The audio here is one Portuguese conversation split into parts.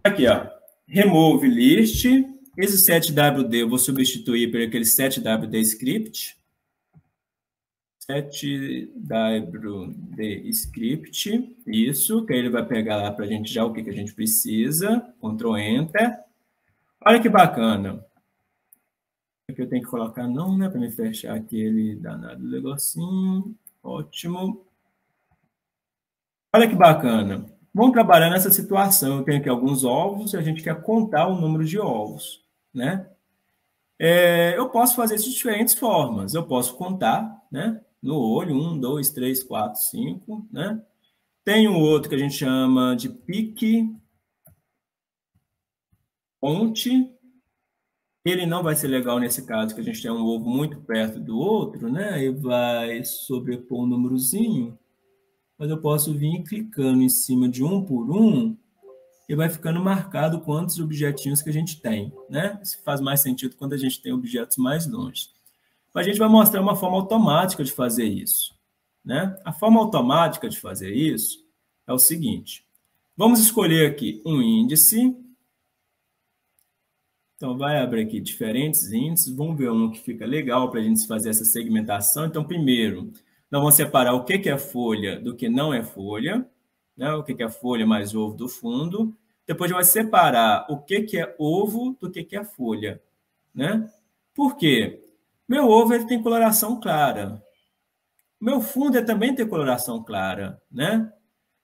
Aqui, ó. Remove list. Esse setwd eu vou substituir por aquele setwd script. Setwd script. Isso, que aí ele vai pegar lá para a gente já o que a gente precisa. Ctrl Enter. Olha que bacana. Aqui eu tenho que colocar não, né? Para me fechar aquele danado negocinho. Ótimo. Olha que bacana. Vamos trabalhar nessa situação. Eu tenho aqui alguns ovos e a gente quer contar o número de ovos, né? Eu posso fazer isso de diferentes formas. Eu posso contar, né? No olho, 1, 2, 3, 4, 5, né? Tem um outro que a gente chama de pique, ponte. Ele não vai ser legal nesse caso, que a gente tem um ovo muito perto do outro, né? E vai sobrepor um númerozinho. Mas eu posso vir clicando em cima de um por um e vai ficando marcado quantos objetinhos que a gente tem, né? Isso faz mais sentido quando a gente tem objetos mais longe. Mas a gente vai mostrar uma forma automática de fazer isso, né? A forma automática de fazer isso é o seguinte. Vamos escolher aqui um índice. Então, vai abrir aqui diferentes índices. Vamos ver um que fica legal para a gente fazer essa segmentação. Então, primeiro, nós vamos separar o que é folha do que não é folha, né? O que é folha mais ovo do fundo. Depois, vai separar o que é ovo do que é folha, né? Por quê? Meu ovo ele tem coloração clara. Meu fundo também tem coloração clara, né?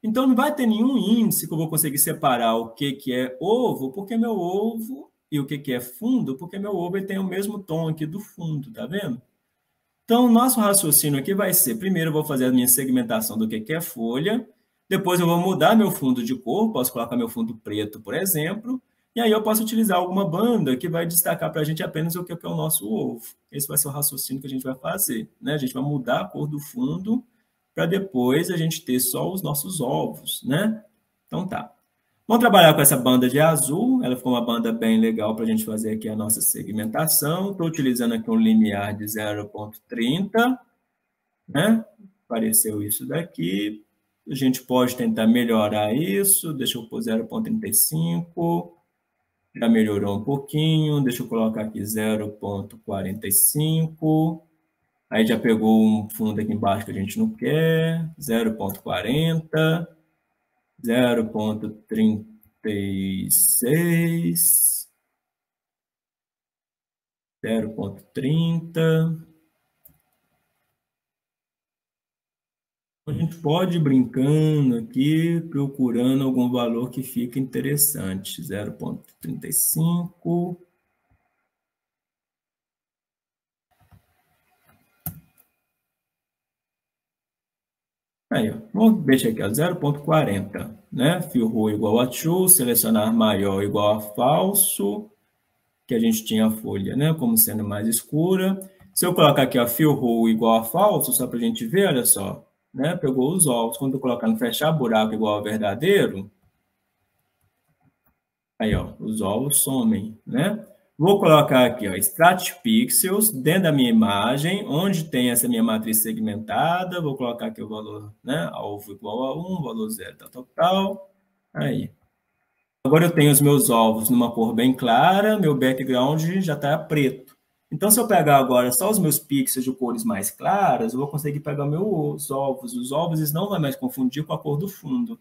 Então, não vai ter nenhum índice que eu vou conseguir separar o que é ovo, porque meu ovo e o que é fundo, porque meu ovo ele tem o mesmo tom aqui do fundo, tá vendo? Então, o nosso raciocínio aqui vai ser, primeiro eu vou fazer a minha segmentação do que é folha, depois eu vou mudar meu fundo de cor, posso colocar meu fundo preto, por exemplo, e aí eu posso utilizar alguma banda que vai destacar para a gente apenas o que é o nosso ovo. Esse vai ser o raciocínio que a gente vai fazer, né? A gente vai mudar a cor do fundo para depois a gente ter só os nossos ovos, né? Então tá. Vamos trabalhar com essa banda de azul, ela ficou uma banda bem legal para a gente fazer aqui a nossa segmentação. Estou utilizando aqui um limiar de 0,30, né? Apareceu isso daqui. A gente pode tentar melhorar isso, deixa eu pôr 0,35, já melhorou um pouquinho, deixa eu colocar aqui 0,45, aí já pegou um fundo aqui embaixo que a gente não quer, 0,40, 0,36, 0,30. A gente pode ir brincando aqui, procurando algum valor que fique interessante. 0,35. Aí, ó, vamos deixar aqui, 0,40, né? Fill row igual a true, selecionar maior igual a falso, que a gente tinha a folha, né? Como sendo mais escura. Se eu colocar aqui, ó, fill row igual a falso, só para a gente ver, olha só, né? Pegou os ovos. Quando eu colocar no fechar buraco igual a verdadeiro, aí, ó, os ovos somem, né? Vou colocar aqui, ó, extract pixels dentro da minha imagem, onde tem essa minha matriz segmentada. Vou colocar aqui o valor, né? Alvo igual a 1, valor 0, tal. Aí. Agora eu tenho os meus ovos numa cor bem clara, meu background já está preto. Então, se eu pegar agora só os meus pixels de cores mais claras, eu vou conseguir pegar meus ovos. Os ovos eles não vão mais confundir com a cor do fundo.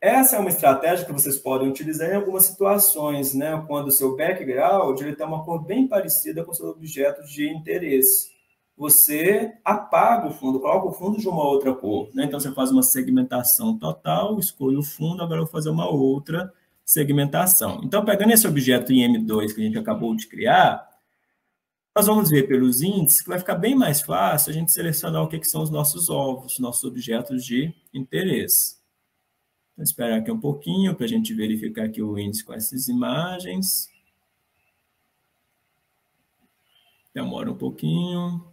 Essa é uma estratégia que vocês podem utilizar em algumas situações, né? Quando o seu background ele tem uma cor bem parecida com o seu objeto de interesse. Você apaga o fundo, coloca o fundo de uma outra cor, né? Então, você faz uma segmentação total, escolhe o fundo, agora eu vou fazer uma outra segmentação. Então, pegando esse objeto IM2 que a gente acabou de criar, nós vamos ver pelos índices que vai ficar bem mais fácil a gente selecionar o que são os nossos ovos, nossos objetos de interesse. Vou esperar aqui um pouquinho para a gente verificar aqui o índice com essas imagens. Demora um pouquinho.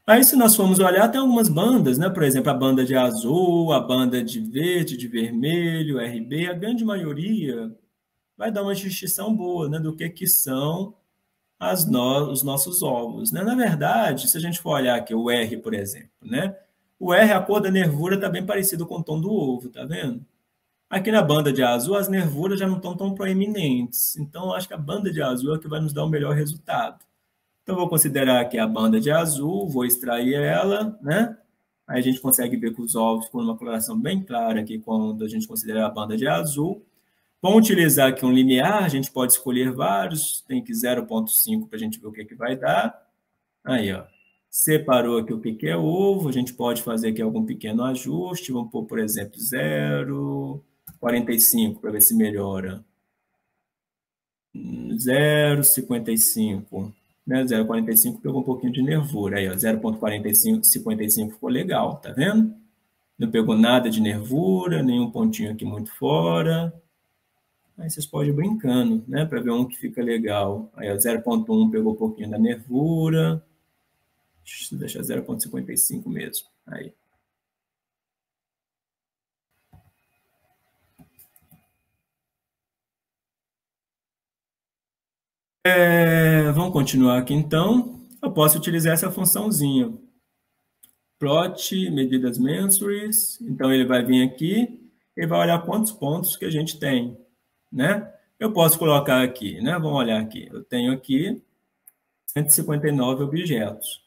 Aí, se nós formos olhar, tem algumas bandas, né? Por exemplo, a banda de azul, a banda de verde, de vermelho, RB, a grande maioria vai dar uma distinção boa, né? Do que são os nossos ovos, né? Na verdade, se a gente for olhar aqui o R, por exemplo, né? O R, a cor da nervura está bem parecida com o tom do ovo, tá vendo? Aqui na banda de azul, as nervuras já não estão tão proeminentes. Então, eu acho que a banda de azul é que vai nos dar o melhor resultado. Então, vou considerar aqui a banda de azul, vou extrair ela, né? Aí a gente consegue ver que os ovos com uma coloração bem clara aqui quando a gente considerar a banda de azul. Vamos utilizar aqui um limiar, a gente pode escolher vários, tem que 0,5 para a gente ver o que, que vai dar. Aí, ó, separou aqui o que, que é ovo, a gente pode fazer aqui algum pequeno ajuste, vamos pôr, por exemplo, 0,45 para ver se melhora. 0,55, né? 0,45 pegou um pouquinho de nervura, aí, ó, 0,45, 55 ficou legal, tá vendo? Não pegou nada de nervura, nenhum pontinho aqui muito fora. Aí vocês podem ir brincando, né? Para ver um que fica legal. Aí, 0,1 pegou um pouquinho da nervura. Deixa eu deixar 0,55 mesmo. Aí. Vamos continuar aqui, então. Eu posso utilizar essa funçãozinha. Plot, medidas mensuris. Então, ele vai vir aqui e vai olhar quantos pontos que a gente tem, né? Eu posso colocar aqui, né? Vamos olhar aqui. Eu tenho aqui 159 objetos.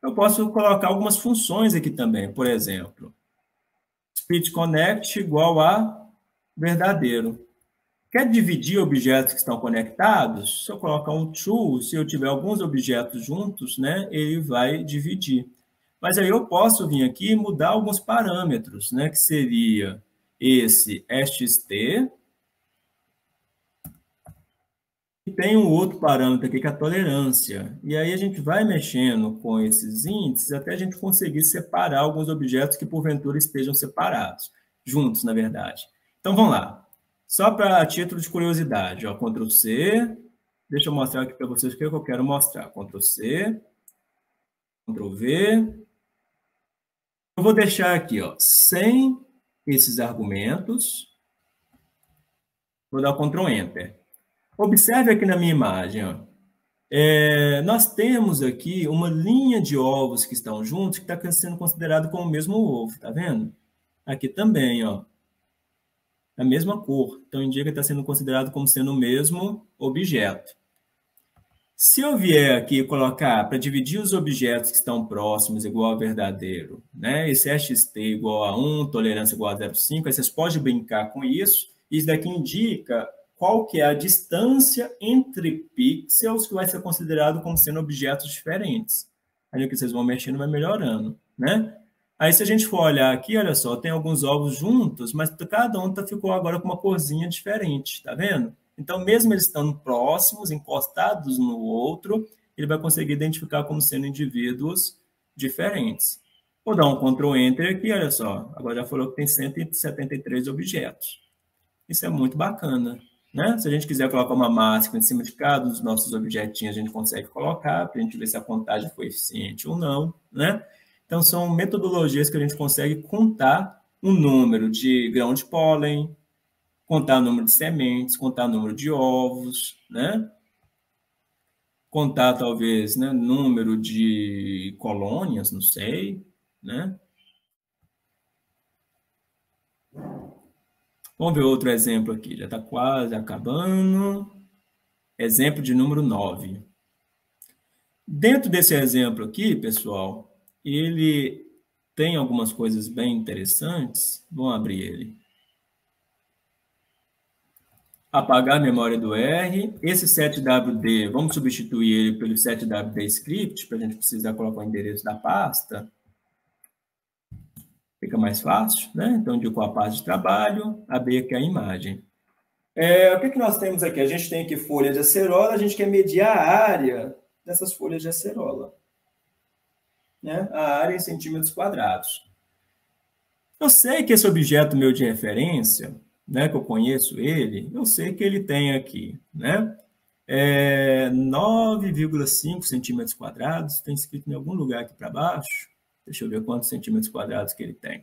Eu posso colocar algumas funções aqui também. Por exemplo, speech connect igual a verdadeiro. Quer dividir objetos que estão conectados? Se eu colocar um true, se eu tiver alguns objetos juntos, né, ele vai dividir. Mas aí eu posso vir aqui e mudar alguns parâmetros, né, que seria esse ST, e tem um outro parâmetro aqui que é a tolerância. E aí a gente vai mexendo com esses índices até a gente conseguir separar alguns objetos que porventura estejam separados, juntos, na verdade. Então vamos lá. Só para título de curiosidade, ó, Ctrl C. Deixa eu mostrar aqui para vocês o que eu quero mostrar. Ctrl C, Ctrl V. Eu vou deixar aqui, ó, sem esses argumentos. Vou dar o Ctrl Enter. Observe aqui na minha imagem, ó. Nós temos aqui uma linha de ovos que estão juntos que está sendo considerado como o mesmo ovo, tá vendo? Aqui também, ó. A mesma cor. Então, indica que está sendo considerado como sendo o mesmo objeto. Se eu vier aqui colocar para dividir os objetos que estão próximos igual a verdadeiro, né? Esse ST igual a 1, tolerância igual a 0,5, aí vocês podem brincar com isso. Isso daqui indica qual que é a distância entre pixels que vai ser considerado como sendo objetos diferentes. Aí que vocês vão mexendo, vai melhorando, né? Aí, se a gente for olhar aqui, olha só, tem alguns ovos juntos, mas cada um ficou agora com uma corzinha diferente, tá vendo? Então, mesmo eles estando próximos, encostados no outro, ele vai conseguir identificar como sendo indivíduos diferentes. Vou dar um Ctrl Enter aqui, olha só, agora já falou que tem 173 objetos. Isso é muito bacana, né? Se a gente quiser colocar uma máscara em cima de cada um dos nossos objetinhos, a gente consegue colocar, para a gente ver se a contagem foi eficiente ou não, né? Então, são metodologias que a gente consegue contar o número de grão de pólen, contar o número de sementes, contar o número de ovos, né? Contar, talvez, né, número de colônias, não sei, né? Vamos ver outro exemplo aqui, já está quase acabando. Exemplo de número 9. Dentro desse exemplo aqui, pessoal, ele tem algumas coisas bem interessantes. Vamos abrir ele. Apagar a memória do R. Esse 7WD, vamos substituir ele pelo 7WD script, para a gente precisar colocar o endereço da pasta. Fica mais fácil, né? Então, indicou a pasta de trabalho, abrir aqui a imagem. O que nós temos aqui? A gente tem aqui folha de acerola, a gente quer medir a área dessas folhas de acerola, né? A área em centímetros quadrados. Eu sei que esse objeto meu de referência, né, que eu conheço ele, eu sei que ele tem aqui, né? 9,5 centímetros quadrados, tem escrito em algum lugar aqui para baixo. Deixa eu ver quantos centímetros quadrados que ele tem.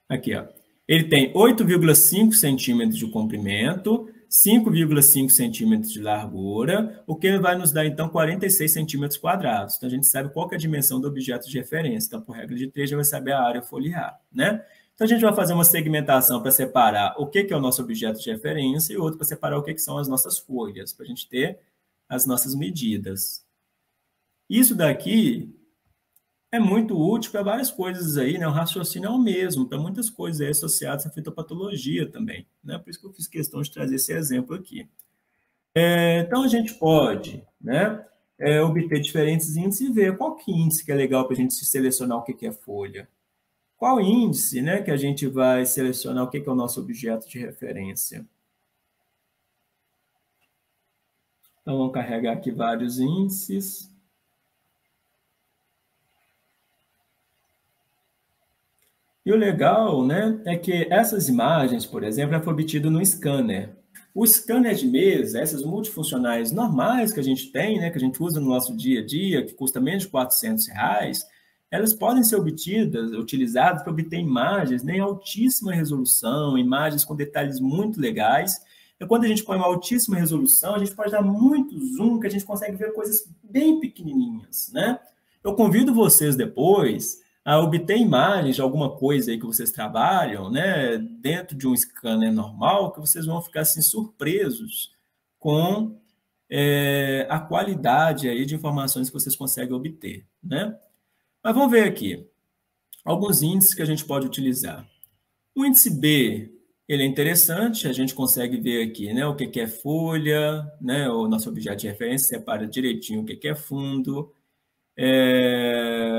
Aqui, ó. Ele tem 8,5 centímetros de comprimento, 5,5 centímetros de largura, o que vai nos dar, então, 46 centímetros quadrados. Então, a gente sabe qual que é a dimensão do objeto de referência. Então, por regra de 3, já vai saber a área foliar, né? Então, a gente vai fazer uma segmentação para separar o que é o nosso objeto de referência e outro para separar o que são as nossas folhas, para a gente ter as nossas medidas. Isso daqui é muito útil para várias coisas aí, né? O raciocínio é o mesmo, para muitas coisas aí associadas à fitopatologia também, né? Por isso que eu fiz questão de trazer esse exemplo aqui. Então, a gente pode, né, obter diferentes índices e ver qual que índice que é legal para a gente selecionar o que é folha. Qual índice, né, que a gente vai selecionar o que é o nosso objeto de referência. Então, vamos carregar aqui vários índices. E o legal, né, é que essas imagens, por exemplo, foi obtido no scanner. O scanner de mesa, essas multifuncionais normais que a gente tem, né, que a gente usa no nosso dia a dia, que custa menos de R$400, elas podem ser utilizadas para obter imagens, né, em altíssima resolução, imagens com detalhes muito legais. E quando a gente põe uma altíssima resolução, a gente pode dar muito zoom, que a gente consegue ver coisas bem pequenininhas, né? Eu convido vocês depois a obter imagens de alguma coisa aí que vocês trabalham, né, dentro de um scanner normal, que vocês vão ficar assim surpresos com a qualidade aí de informações que vocês conseguem obter, né? Mas vamos ver aqui alguns índices que a gente pode utilizar. O índice B, ele é interessante, a gente consegue ver aqui, né, o que é folha, né, o nosso objeto de referência separa direitinho o que é fundo.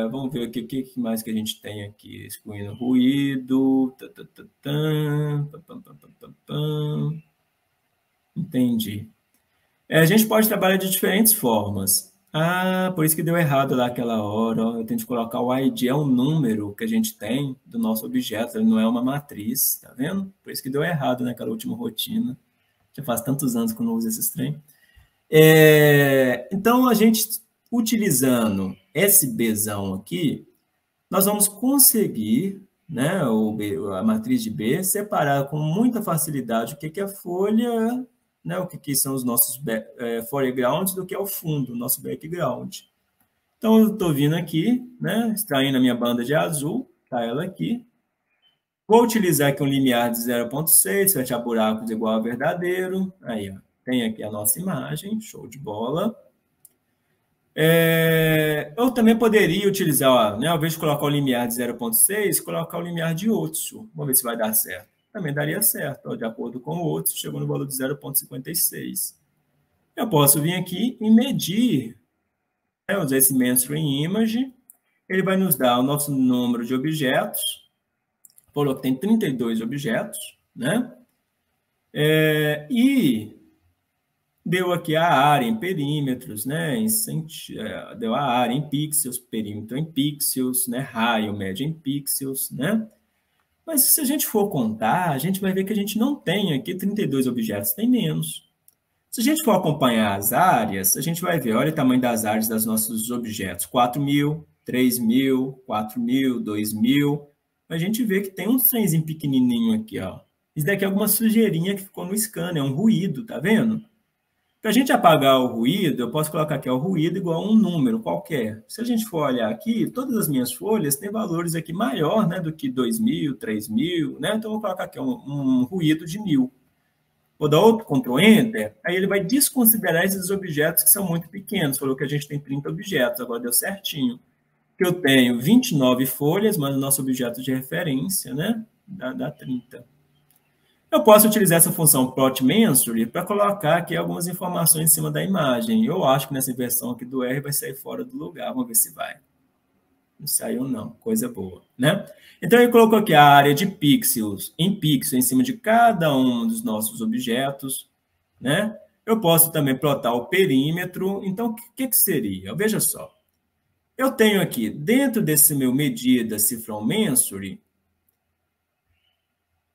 Vamos ver o que mais que a gente tem aqui, excluindo ruído. Entendi. A gente pode trabalhar de diferentes formas. Ah, por isso que deu errado lá aquela hora. Ó. Eu tenho que colocar o ID, é um número que a gente tem do nosso objeto, ele não é uma matriz, tá vendo? Por isso que deu errado naquela última rotina. Já faz tantos anos que eu não uso esse trem. Então, a gente, utilizando esse Bzão aqui, nós vamos conseguir, né, a matriz de B, separar com muita facilidade o que é a folha, né, o que são os nossos foregrounds do que é o fundo, o nosso background. Então, eu estou vindo aqui, né, extraindo a minha banda de azul, tá ela aqui. Vou utilizar aqui um limiar de 0,6, fechar buracos igual a verdadeiro. Aí, ó, tem aqui a nossa imagem, show de bola. Eu também poderia utilizar, ó, né, ao invés de colocar o limiar de 0,6, colocar o limiar de Otsu. Vamos ver se vai dar certo. Também daria certo, ó, de acordo com o Otsu, chegou no valor de 0,56. Eu posso vir aqui e medir, né, usar esse Mainstream Image, ele vai nos dar o nosso número de objetos, falou que tem 32 objetos, né? E deu aqui a área em perímetros, né? Deu a área em pixels, perímetro em pixels, né? Raio médio em pixels, né? Mas se a gente for contar, a gente vai ver que a gente não tem aqui 32 objetos, tem menos. Se a gente for acompanhar as áreas, a gente vai ver, olha o tamanho das áreas dos nossos objetos, 4.000, 3.000, 4.000, 2.000. A gente vê que tem um trenzinho pequenininho aqui, ó. Isso daqui é alguma sujeirinha que ficou no scanner, é um ruído, tá vendo? Para a gente apagar o ruído, eu posso colocar aqui o ruído igual a um número qualquer. Se a gente for olhar aqui, todas as minhas folhas têm valores aqui maior, né, do que 2.000, 3.000, né? Então, eu vou colocar aqui um ruído de 1.000. Vou dar outro Ctrl Enter, aí ele vai desconsiderar esses objetos que são muito pequenos. Falou que a gente tem 30 objetos, agora deu certinho. Que eu tenho 29 folhas, mas o nosso objeto de referência, né, dá 30. Eu posso utilizar essa função plot mensury para colocar aqui algumas informações em cima da imagem. Eu acho que nessa versão aqui do R vai sair fora do lugar. Vamos ver se vai. Não saiu, não. Coisa boa, né? Então, ele colocou aqui a área de pixels em cima de cada um dos nossos objetos, né? Eu posso também plotar o perímetro. Então, o que seria? Veja só. Eu tenho aqui, dentro desse meu medida cifrão mensury,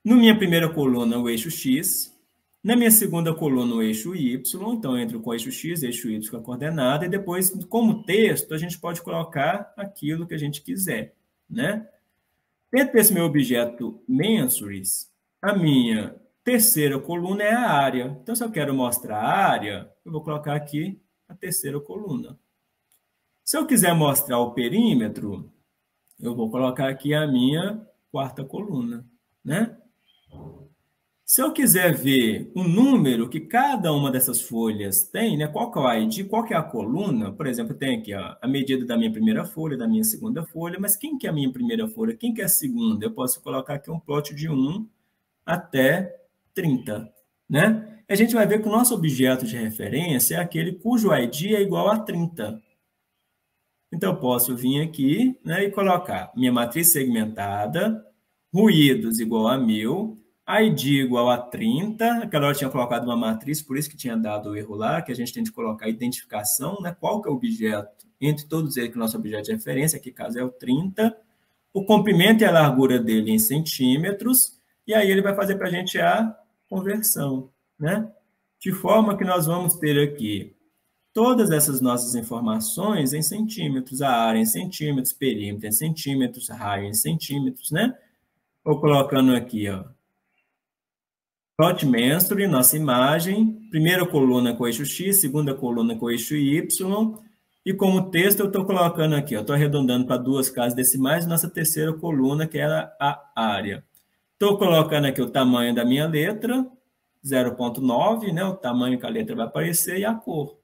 na minha primeira coluna, o eixo X. Na minha segunda coluna, o eixo Y. Então, eu entro com o eixo X, eixo Y com a coordenada. E depois, como texto, a gente pode colocar aquilo que a gente quiser, né? Dentro desse meu objeto Mensuries, a minha terceira coluna é a área. Então, se eu quero mostrar a área, eu vou colocar aqui a terceira coluna. Se eu quiser mostrar o perímetro, eu vou colocar aqui a minha quarta coluna, né? Se eu quiser ver o número que cada uma dessas folhas tem, né? Qual que é o ID, qual que é a coluna, por exemplo, tem aqui ó, a medida da minha primeira folha, da minha segunda folha, mas quem que é a minha primeira folha, quem que é a segunda? Eu posso colocar aqui um plot de 1 até 30, né? A gente vai ver que o nosso objeto de referência é aquele cujo ID é igual a 30. Então, eu posso vir aqui, né, e colocar minha matriz segmentada, ruídos igual a 1000, ID igual a 30, aquela hora eu tinha colocado uma matriz, por isso que tinha dado o erro lá, que a gente tem que colocar a identificação, né, qual que é o objeto, entre todos eles que o nosso objeto de referência, que caso é o 30, o comprimento e a largura dele em centímetros, e aí ele vai fazer para a gente a conversão, né? De forma que nós vamos ter aqui todas essas nossas informações em centímetros, a área em centímetros, perímetro em centímetros, raio em centímetros, né? Vou colocando aqui, ó, plot mestre, nossa imagem, primeira coluna com eixo X, segunda coluna com eixo Y, e como texto eu estou colocando aqui, eu estou arredondando para 2 casas decimais, nossa terceira coluna, que era a área. Estou colocando aqui o tamanho da minha letra, 0,9, né? O tamanho que a letra vai aparecer e a cor.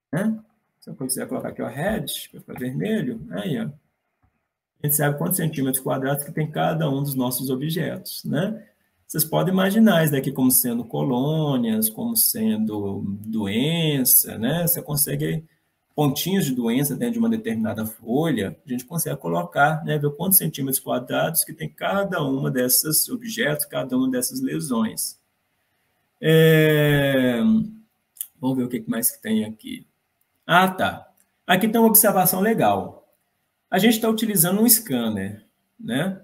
Né? Se eu quiser colocar aqui o red, para ficar vermelho, aí, ó. A gente sabe quantos centímetros quadrados que tem cada um dos nossos objetos, né? Vocês podem imaginar isso daqui como sendo colônias, como sendo doença, né? Você consegue pontinhos de doença dentro de uma determinada folha, a gente consegue colocar, né, ver quantos centímetros quadrados que tem cada uma desses objetos, cada uma dessas lesões. Vamos ver o que mais que tem aqui. Ah, tá. Aqui tem uma observação legal. A gente está utilizando um scanner, né?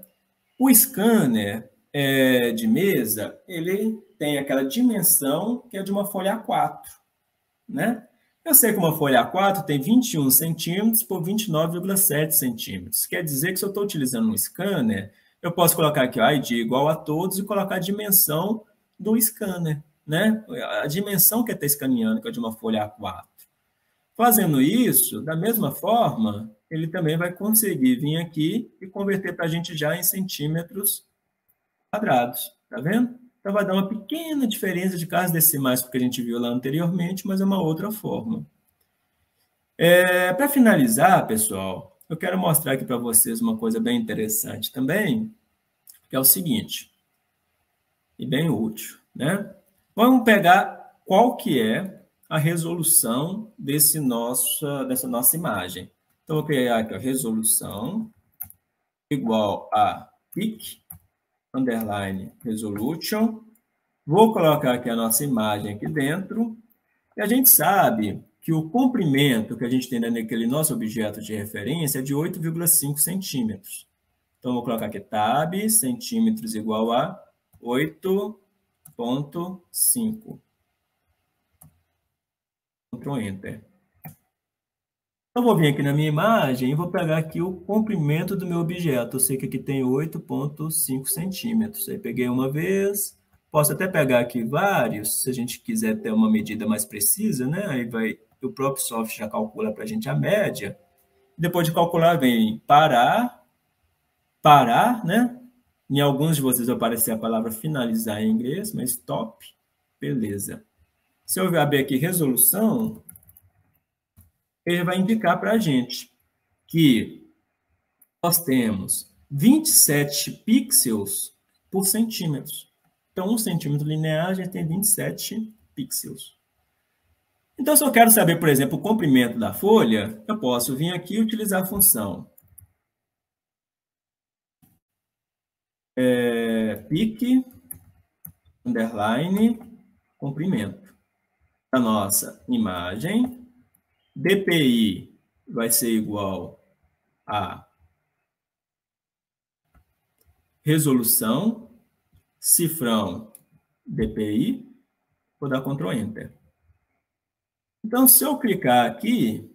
O scanner de mesa, ele tem aquela dimensão que é de uma folha A4, né? Eu sei que uma folha A4 tem 21 centímetros por 29,7 centímetros. Quer dizer que se eu estou utilizando um scanner, eu posso colocar aqui o ID igual a todos e colocar a dimensão do scanner, né? A dimensão que está escaneando, que é de uma folha A4. Fazendo isso, da mesma forma, ele também vai conseguir vir aqui e converter para a gente já em centímetros quadrados, tá vendo? Então, vai dar uma pequena diferença de casas decimais porque a gente viu lá anteriormente, mas é uma outra forma. Para finalizar, pessoal, eu quero mostrar aqui para vocês uma coisa bem interessante também, que é o seguinte, e bem útil, né? Vamos pegar qual que é a resolução dessa nossa imagem. Então, eu vou criar aqui a resolução igual a pic, underline resolution. Vou colocar aqui a nossa imagem aqui dentro. E a gente sabe que o comprimento que a gente tem naquele nosso objeto de referência é de 8,5 centímetros. Então, vou colocar aqui tab, centímetros igual a 8,5. Ctrl Enter. Eu vou vir aqui na minha imagem e vou pegar aqui o comprimento do meu objeto. Eu sei que aqui tem 8,5 centímetros. Aí peguei uma vez, posso até pegar aqui vários, se a gente quiser ter uma medida mais precisa, né? Aí o próprio software já calcula para a gente a média. Depois de calcular, vem parar, né? Em alguns de vocês vai aparecer a palavra finalizar em inglês, mas stop, beleza. Se eu abrir aqui resolução, ele vai indicar para a gente que nós temos 27 pixels por centímetro. Então, 1 centímetro linear, a gente tem 27 pixels. Então, se eu quero saber, por exemplo, o comprimento da folha, eu posso vir aqui e utilizar a função pic, underline, comprimento. A nossa imagem, DPI vai ser igual a resolução, cifrão, DPI, vou dar Ctrl Enter. Então, se eu clicar aqui,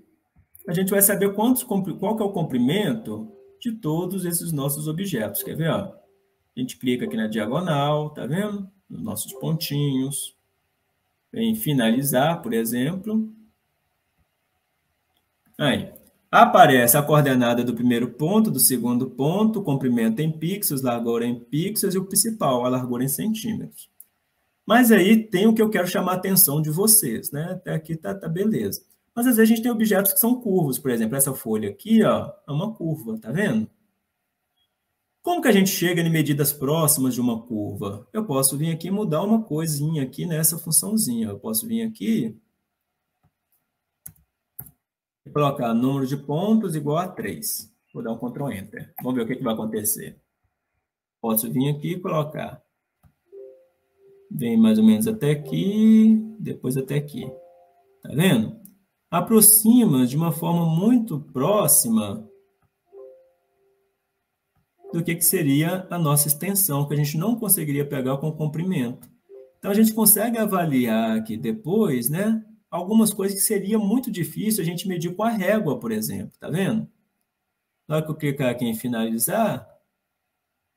a gente vai saber qual que é o comprimento de todos esses nossos objetos. Quer ver? Ó? A gente clica aqui na diagonal, tá vendo? nos nossos pontinhos. Em finalizar, por exemplo. Aí, aparece a coordenada do primeiro ponto, do segundo ponto, o comprimento em pixels, largura em pixels e o principal, a largura em centímetros. Mas aí tem o que eu quero chamar a atenção de vocês, né? Até aqui tá beleza. Mas às vezes a gente tem objetos que são curvos, por exemplo, essa folha aqui, ó, é uma curva, tá vendo? Como que a gente chega em medidas próximas de uma curva? Eu posso vir aqui e mudar uma coisinha aqui nessa funçãozinha. Eu posso vir aqui e colocar número de pontos igual a 3. Vou dar um Ctrl Enter. Vamos ver o que vai acontecer. Posso vir aqui e colocar. Vem mais ou menos até aqui, depois até aqui. Tá vendo? Aproxima de uma forma muito próxima do que seria a nossa extensão, que a gente não conseguiria pegar com o comprimento. Então, a gente consegue avaliar aqui depois, né, algumas coisas que seria muito difícil a gente medir com a régua, por exemplo, tá vendo? Na hora que eu clicar aqui em finalizar,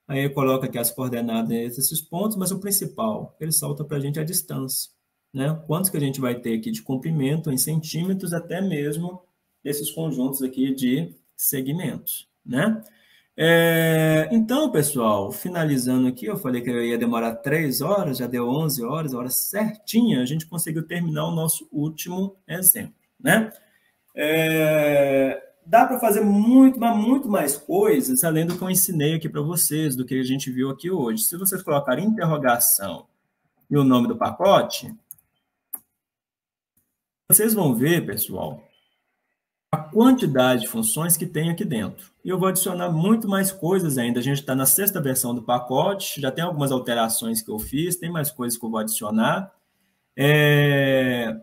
aí eu coloco aqui as coordenadas desses pontos, mas o principal, ele solta para a gente a distância, né? Quantos que a gente vai ter aqui de comprimento em centímetros, até mesmo esses conjuntos aqui de segmentos, né? Então, pessoal, finalizando aqui, eu falei que eu ia demorar 3 horas, já deu 11 horas, a hora certinha, a gente conseguiu terminar o nosso último exemplo, né? Dá para fazer muito mais coisas, além do que eu ensinei aqui para vocês, do que a gente viu aqui hoje. Se vocês colocarem interrogação e o nome do pacote, vocês vão ver, pessoal, a quantidade de funções que tem aqui dentro. E eu vou adicionar muito mais coisas ainda. A gente está na 6ª versão do pacote, já tem algumas alterações que eu fiz, tem mais coisas que eu vou adicionar.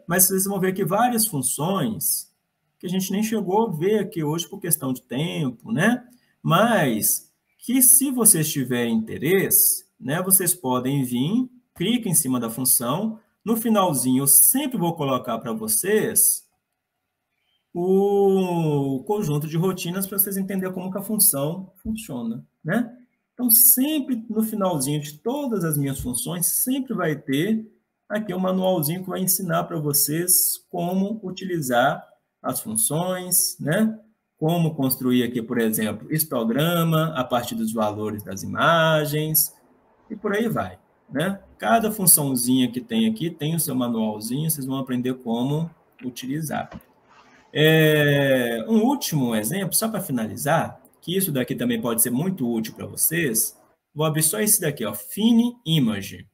Mas vocês vão ver aqui várias funções que a gente nem chegou a ver aqui hoje por questão de tempo, né? Mas que se vocês tiverem interesse, né, vocês podem vir, clica em cima da função, no finalzinho eu sempre vou colocar para vocês o conjunto de rotinas para vocês entenderem como que a função funciona, né? Então, sempre no finalzinho de todas as minhas funções, sempre vai ter aqui um manualzinho que vai ensinar para vocês como utilizar as funções, né? Como construir aqui, por exemplo, histograma a partir dos valores das imagens e por aí vai, né? Cada funçãozinha que tem aqui tem o seu manualzinho, vocês vão aprender como utilizar. Um último exemplo, só para finalizar, que isso daqui também pode ser muito útil para vocês, vou abrir só esse daqui, ó, Fine Image.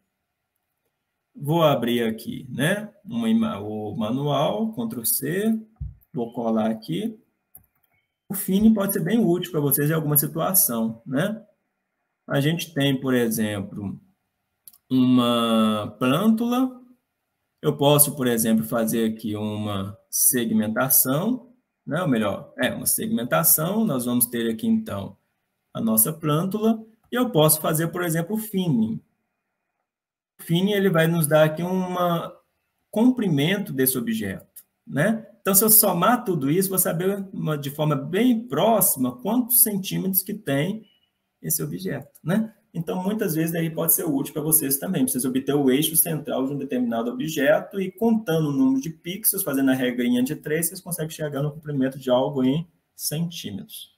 Vou abrir aqui, né, o manual, Ctrl C, vou colar aqui. O Fine pode ser bem útil para vocês em alguma situação, né? A gente tem, por exemplo, uma plântula. Eu posso, por exemplo, fazer aqui uma segmentação, né? Ou melhor, uma segmentação. Nós vamos ter aqui, então, a nossa plântula. E eu posso fazer, por exemplo, o finning. O finning, ele vai nos dar aqui um comprimento desse objeto, né? Então, se eu somar tudo isso, vou saber de forma bem próxima quantos centímetros que tem esse objeto, né? Então, muitas vezes, aí pode ser útil para vocês também, para vocês obter o eixo central de um determinado objeto e contando o número de pixels, fazendo a regrinha de 3, vocês conseguem chegar no comprimento de algo em centímetros.